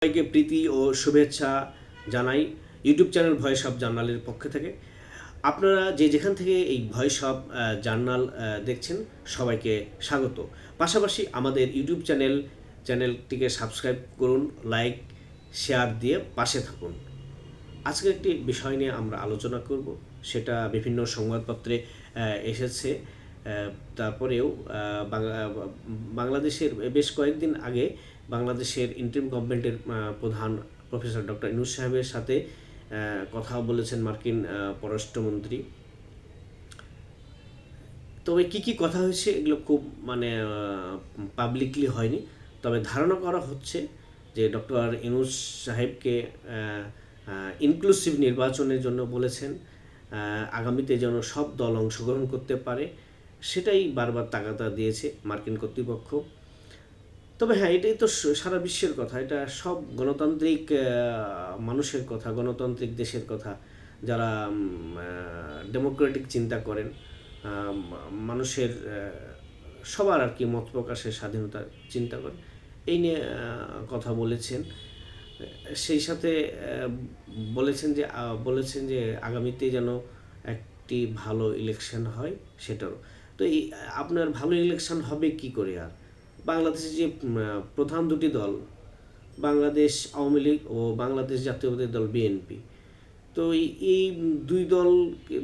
সবাইকে প্রীতি ও শুভেচ্ছা জানাই ইউটিউব চ্যানেল ভয়েস অফ জার্নালের পক্ষ থেকে। আপনারা যেখান থেকে এই ভয়েস অফ জার্নাল দেখছেন সবাইকে স্বাগত। পাশাপাশি আমাদের ইউটিউব চ্যানেলটিকে সাবস্ক্রাইব করুন, লাইক শেয়ার দিয়ে পাশে থাকুন। আজকে একটি বিষয় নিয়ে আমরা আলোচনা করব, সেটা বিভিন্ন সংবাদপত্রে এসেছে। তারপরেও বাংলাদেশের বেশ কয়েকদিন আগে বাংলাদেশের ইন্টারিম গভর্নমেন্টের প্রধান প্রফেসর ডক্টর ইউনূস সাহেবের সাথে কথা বলেছেন মার্কিন পররাষ্ট্রমন্ত্রী। তবে কি কথা হয়েছে এগুলো খুব পাবলিকলি হয়নি, তবে ধারণা করা হচ্ছে যে ডক্টর ইউনূস সাহেবকে ইনক্লুসিভ নির্বাচনের জন্য বলেছেন, আগামীতে যেন সব দল অংশগ্রহণ করতে পারে সেটাই বারবার তাগাদা দিয়েছে মার্কিন কর্তৃপক্ষ। তবে হ্যাঁ, এটাই তো সারা বিশ্বের কথা, এটা সব গণতান্ত্রিক মানুষের কথা, গণতান্ত্রিক দেশের কথা, যারা ডেমোক্রেটিক চিন্তা করেন, মানুষের সবার আর কি মত প্রকাশের স্বাধীনতার চিন্তা করেন, এই নিয়ে কথা বলেছেন। সেই সাথে বলেছেন যে আগামীতে যেন একটি ভালো ইলেকশন হয় সেটারও। তো এই আপনার ভালো ইলেকশন হবে কি করে? আর বাংলাদেশের যে প্রধান দুটি দল, বাংলাদেশ আওয়ামী লীগ ও বাংলাদেশ জাতীয়তাবাদী দল বিএনপি, তো এই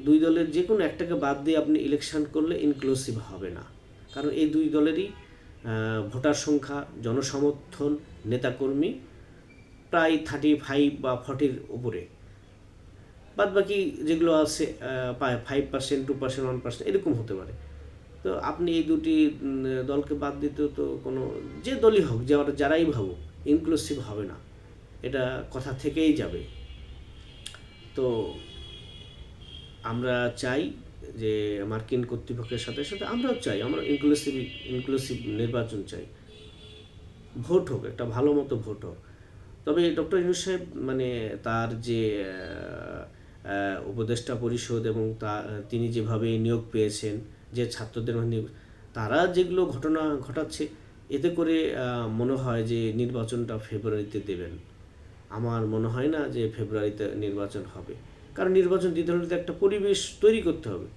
দুই দলের যে কোনো একটাকে বাদ দিয়ে আপনি ইলেকশন করলে ইনক্লুসিভ হবে না, কারণ এই দুই দলেরই ভোটার সংখ্যা, জনসমর্থন, নেতাকর্মী প্রায় 35 বা 40 উপরে। বাদ বাকি যেগুলো আছে 5%, 2%, 1% এরকম হতে পারে। তো আপনি এই দুটি দলকে বাদ দিতে তো কোনো, যে দলই হোক, যারাই ভাবুক, ইনক্লুসিভ হবে না, এটা কথা থেকেই যাবে। তো আমরা চাই যে মার্কিন কর্তৃপক্ষের সাথে সাথে আমরাও চাই, আমরা ইনক্লুসিভ নির্বাচন চাই, ভোট হোক, একটা ভালো মতো ভোট হোক। তবে ডক্টর ইউনূস সাহেব তার যে উপদেষ্টা পরিষদ এবং তিনি যেভাবে নিয়োগ পেয়েছেন, যে ছাত্রদের তারা যেগুলো ঘটনা ঘটাচ্ছে, এতে করে মনে হয় যে নির্বাচনটা ফেব্রুয়ারিতে দেবেন। আমার মনে হয় না যে ফেব্রুয়ারিতে নির্বাচন হবে, কারণ নির্বাচন দিতে হলে একটা পরিবেশ তৈরি করতে হবে।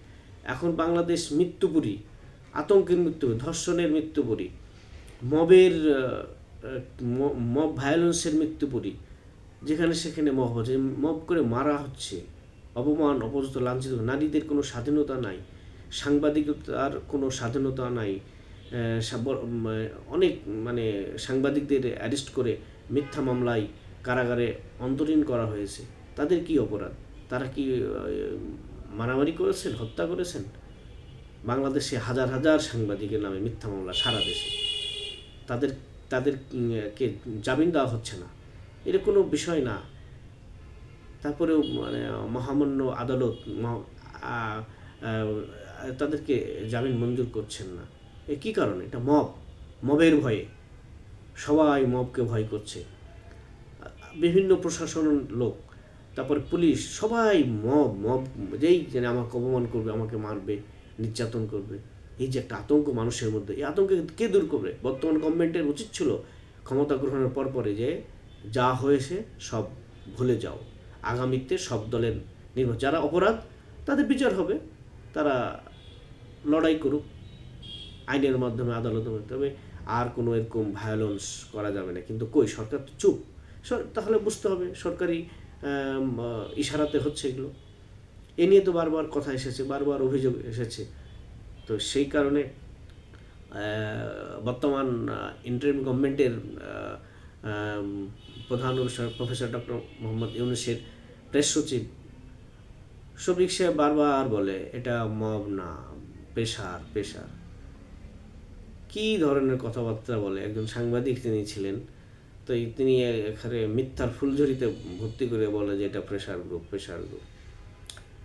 এখন বাংলাদেশ মৃত্যুপুরী, আতঙ্কের মৃত্যুপুরী, ধর্ষণের মৃত্যুপুরী, মব ভায়োলেন্সের মৃত্যুপুরী, যেখানে সেখানে মব করে মারা হচ্ছে, অপমান, অপযুক্ত, লাঞ্ছিত, নারীদের কোনো স্বাধীনতা নাই, সাংবাদিকতার কোনো স্বাধীনতা নাই, অনেক সাংবাদিকদের অ্যারেস্ট করে মিথ্যা মামলায় কারাগারে অন্তরীণ করা হয়েছে। তাদের কি অপরাধ? তারা কি মারামারি করেছেন, হত্যা করেছেন? বাংলাদেশে হাজার হাজার সাংবাদিকের নামে মিথ্যা মামলা সারা দেশে, তাদেরকে জামিন দেওয়া হচ্ছে না, এটা কোনো বিষয় না। তারপরেও মহামান্য আদালত তাদেরকে জামিন মঞ্জুর করছেন না। কী কারণে? এটা মবের ভয়ে, সবাই মবকে ভয় করছে, বিভিন্ন প্রশাসন লোক, তারপরে পুলিশ, সবাই মব যেই আমাকে অপমান করবে, আমাকে মারবে, নির্যাতন করবে, এই যে একটা আতঙ্ক মানুষের মধ্যে, এই আতঙ্কে কে দূর করবে? বর্তমান গভর্নমেন্টের উচিত ছিল ক্ষমতা গ্রহণের পরে যে যা হয়েছে সব ভুলে যাও, আগামীতে সব দলের যারা অপরাধ তাদের বিচার হবে, তারা লড়াই করুক আইনের মাধ্যমে, আদালতের মাধ্যমে। তবে আর কোনো এরকম ভায়োলেন্স করা যাবে না। কিন্তু কই, সরকার তো চুপ। তাহলে বুঝতে হবে সরকারি ইশারাতে হচ্ছে এগুলো। এ নিয়ে তো বারবার কথা এসেছে, বারবার অভিযোগ এসেছে। তো সেই কারণে বর্তমান ইন্টারিম গভর্নমেন্টের প্রধান প্রফেসর ডক্টর মোহাম্মদ ইউনূসের প্রেস সচিব শফিক সাহেব বারবার বলে এটা মব না, প্রেশার। কী ধরনের কথাবার্তা বলে! একজন সাংবাদিক তিনি ছিলেন, তো তিনি এখানে মিথ্যার ফুলঝুরিতে ভর্তি করে বলে যে এটা প্রেশার গ্রুপ।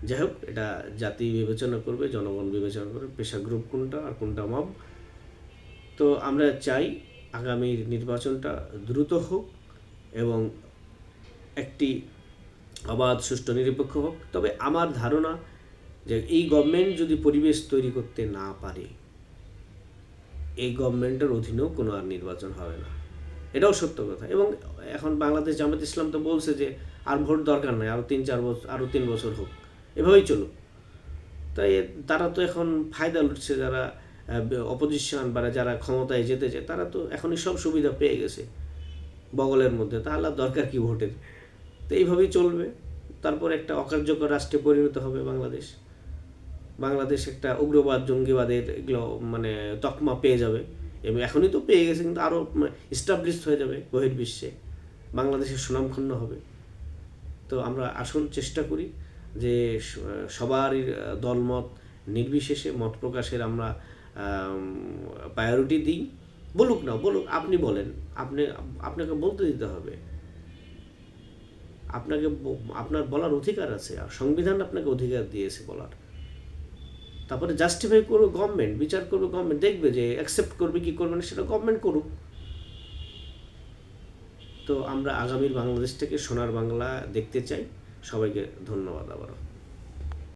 যাই হোক, এটা জাতি বিবেচনা করবে, জনগণ বিবেচনা করবে প্রেশার গ্রুপ কোনটা আর কোনটা মব। তো আমরা চাই আগামীর নির্বাচনটা দ্রুত হোক এবং একটি অবাধ, সুষ্ঠু, নিরপেক্ষ হোক। তবে আমার ধারণা যে এই গভর্নমেন্ট যদি পরিবেশ তৈরি করতে না পারে, এই গভর্নমেন্টের অধীনেও কোনো আর নির্বাচন হবে না। এটাও সত্য কথা। এবং এখন বাংলাদেশ জামাত ইসলাম তো বলছে যে আর ভোট দরকার নাই, আরও 3-4 বছর, আরও 3 বছর হোক, এভাবেই চলুক। তাই তারা তো এখন ফায়দা লুটছে, যারা অপোজিশন বা যারা ক্ষমতায় যেতে চায় তারা তো এখনই সব সুবিধা পেয়ে গেছে বগলের মধ্যে, তাহলে আর দরকার কি ভোটের? তো এইভাবেই চলবে। তারপর একটা অকার্যকর রাষ্ট্রে পরিণত হবে বাংলাদেশ। বাংলাদেশ একটা উগ্রবাদ, জঙ্গিবাদের এগুলো মানে তকমা পেয়ে যাবে, এবং এখনই তো পেয়ে গেছে, কিন্তু আরও এস্টাবলিশড হয়ে যাবে বহির্বিশ্বে, বাংলাদেশের সুনামক্ষুণ্ণ হবে। তো আমরা আসল চেষ্টা করি যে সবারই দলমত নির্বিশেষে মত প্রকাশের আমরা প্রায়োরিটি দিই। বলুক না বলুক, আপনি বলেন, আপনাকে বলতে দিতে হবে, আপনাকে আপনার বলার অধিকার আছে, আর সংবিধান আপনাকে অধিকার দিয়েছে বলার। তারপরে জাস্টিফাই করবে গভর্নমেন্ট, বিচার করবে গভর্নমেন্ট, দেখবে যে অ্যাকসেপ্ট করবে কি করবে না, সেটা গভর্নমেন্ট করুক। তো আমরা আগামীর বাংলাদেশটাকে সোনার বাংলা দেখতে চাই। সবাইকে ধন্যবাদ আবারও।